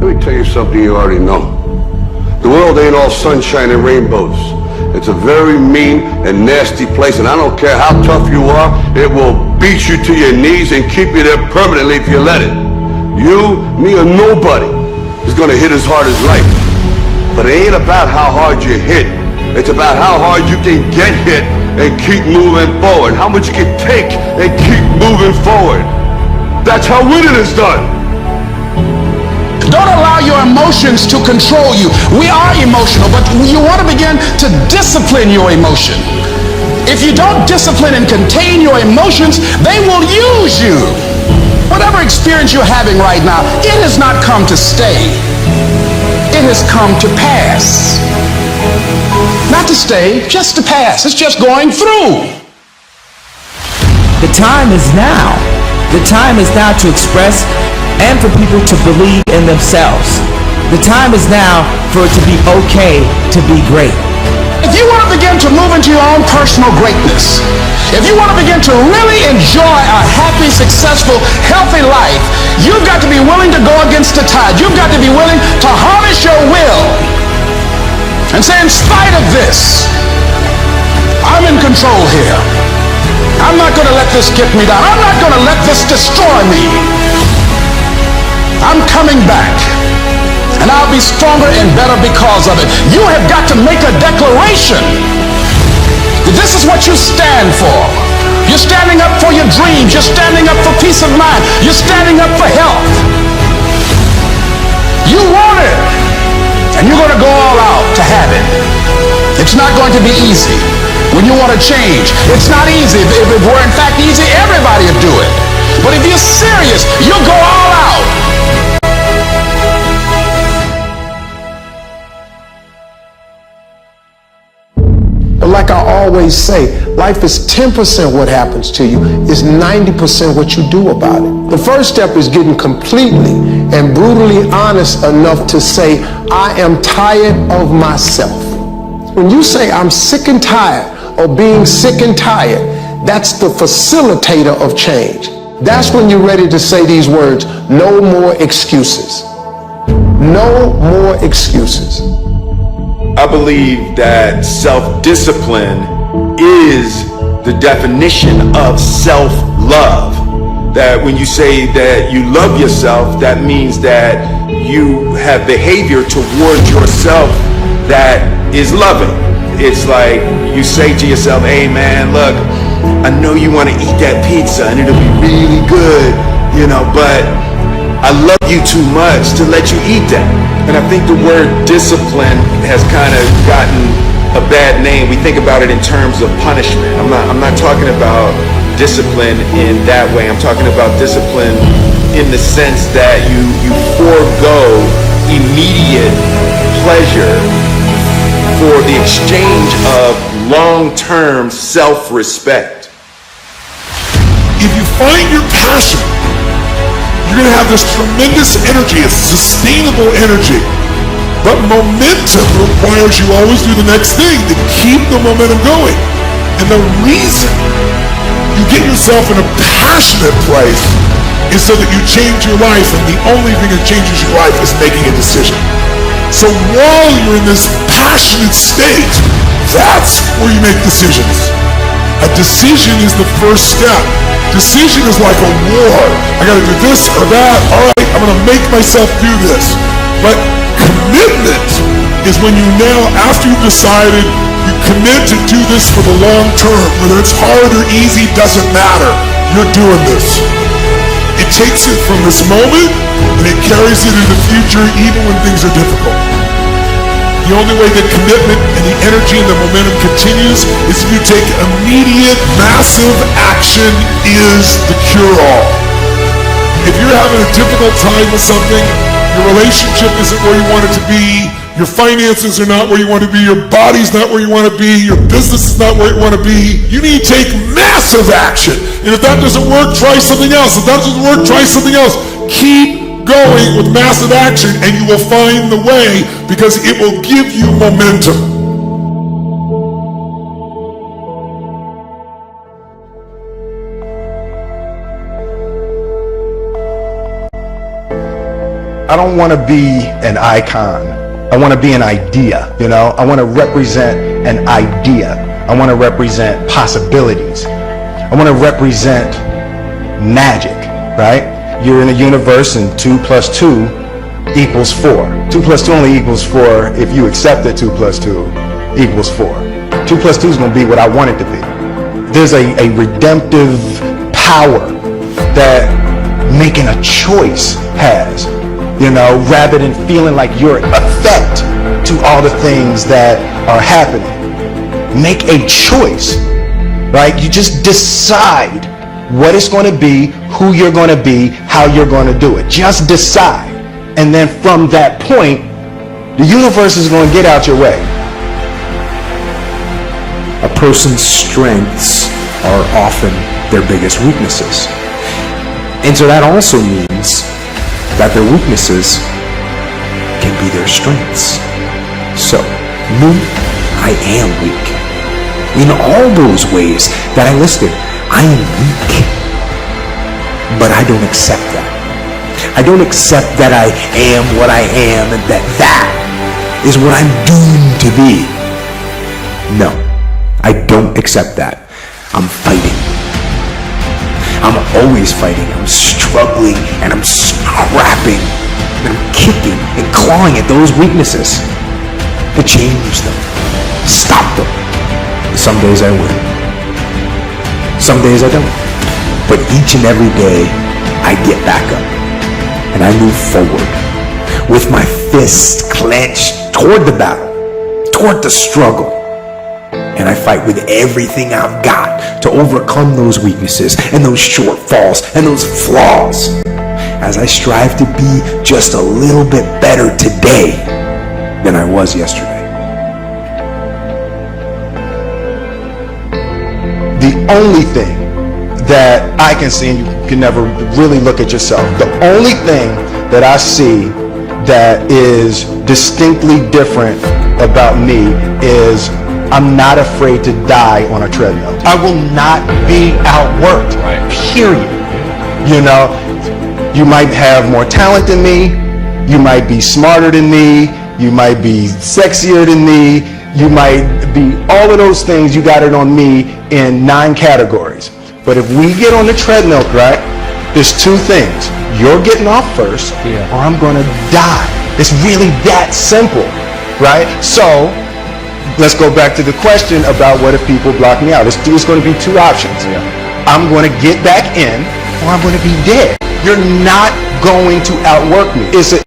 Let me tell you something you already know. The world ain't all sunshine and rainbows. It's a very mean and nasty place, and I don't care how tough you are, it will beat you to your knees and keep you there permanently if you let it. You, me, or nobody is gonna hit as hard as life. But it ain't about how hard you hit. It's about how hard you can get hit and keep moving forward. How much you can take and keep moving forward. That's how winning is done. Don't allow your emotions to control you. We are emotional, but you want to begin to discipline your emotion. If you don't discipline and contain your emotions, they will use you. Whatever experience you're having right now, it has not come to stay. It has come to pass. Not to stay, just to pass. It's just going through. The time is now. The time is now to express and for people to believe in themselves. The time is now for it to be okay to be great. If you want to begin to move into your own personal greatness, if you want to begin to really enjoy a happy, successful, healthy life, you've got to be willing to go against the tide. You've got to be willing to harness your will and say, in spite of this, I'm in control here. I'm not going to let this get me down. I'm not going to let this destroy me. I'm coming back, and I'll be stronger and better because of it. You have got to make a declaration that this is what you stand for. You're standing up for your dreams. You're standing up for peace of mind. You're standing up for health. You want it, and you're going to go all out to have it. It's not going to be easy. When you want to change, it's not easy. If it were in fact easy, everybody would do it. But if you're serious, you'll go all out. But like I always say, life is 10% what happens to you, it's 90% what you do about it. The first step is getting completely and brutally honest enough to say, I am tired of myself. When you say I'm sick and tired of being sick and tired, that's the facilitator of change. That's when you're ready to say these words, no more excuses. No more excuses. I believe that self-discipline is the definition of self-love. That when you say that you love yourself, that means that you have behavior towards yourself that is loving. It's like you say to yourself, hey man, look, I know you want to eat that pizza and it'll be really good, you know, but I love you too much to let you eat that. And I think the word discipline has kind of gotten a bad name. We think about it in terms of punishment. I'm not talking about discipline in that way. I'm talking about discipline in the sense that you forego immediate pleasure for the exchange of long-term self-respect. If you find your passion, you're going to have this tremendous energy. It's sustainable energy. But momentum requires you always do the next thing to keep the momentum going. And the reason you get yourself in a passionate place is so that you change your life, and the only thing that changes your life is making a decision. So while you're in this passionate state, that's where you make decisions. A decision is the first step. Decision is like a war. I gotta do this or that. All right, I'm gonna make myself do this. But commitment is when you now, after you've decided, you commit to do this for the long term. Whether it's hard or easy, doesn't matter. You're doing this. It takes it from this moment and it carries it into the future even when things are difficult. The only way that commitment and the energy and the momentum continues is if you take immediate, massive action is the cure-all. If you're having a difficult time with something, your relationship isn't where you want it to be, your finances are not where you want to be, your body's not where you want to be, your business is not where you want to be, you need to take massive action. And if that doesn't work, try something else. If that doesn't work, try something else. Keep going with massive action and you will find the way, because it will give you momentum. I don't want to be an icon. I want to be an idea, you know? I want to represent an idea. I want to represent possibilities. I want to represent magic, right? You're in a universe and 2 + 2 equals 4. 2 + 2 only equals 4 if you accept that 2 + 2 equals 4. 2 + 2 is going to be what I want it to be. There's a redemptive power that making a choice has, you know, rather than feeling like you're a threat to all the things that are happening. Make a choice, right? You just decide what it's going to be, who you're going to be, how you're going to do it. Just decide. And then from that point, the universe is going to get out your way. A person's strengths are often their biggest weaknesses. And so that also means that their weaknesses can be their strengths. So, me, I am weak. In all those ways that I listed, I am weak. But I don't accept that. I don't accept that I am what I am and that is what I'm doomed to be. No, I don't accept that. I'm fighting. I'm always fighting. I'm struggling and I'm scrapping and I'm kicking and clawing at those weaknesses to change them, stop them. Some days I win. Some days I don't. But each and every day I get back up and I move forward with my fist clenched toward the battle, toward the struggle. And I fight with everything I've got to overcome those weaknesses and those shortfalls and those flaws as I strive to be just a little bit better today than I was yesterday. The only thing that I can see, and you can never really look at yourself, the only thing that I see that is distinctly different about me is I'm not afraid to die on a treadmill. I will not be outworked, period. You know, you might have more talent than me, you might be smarter than me, you might be sexier than me, you might be all of those things. You got it on me in 9 categories. But if we get on the treadmill, right, there's 2 things. You're getting off first, or I'm going to die. It's really that simple, right? So let's go back to the question about what if people block me out. It's going to be 2 options. I'm going to get back in, or I'm going to be dead. You're not going to outwork me. It's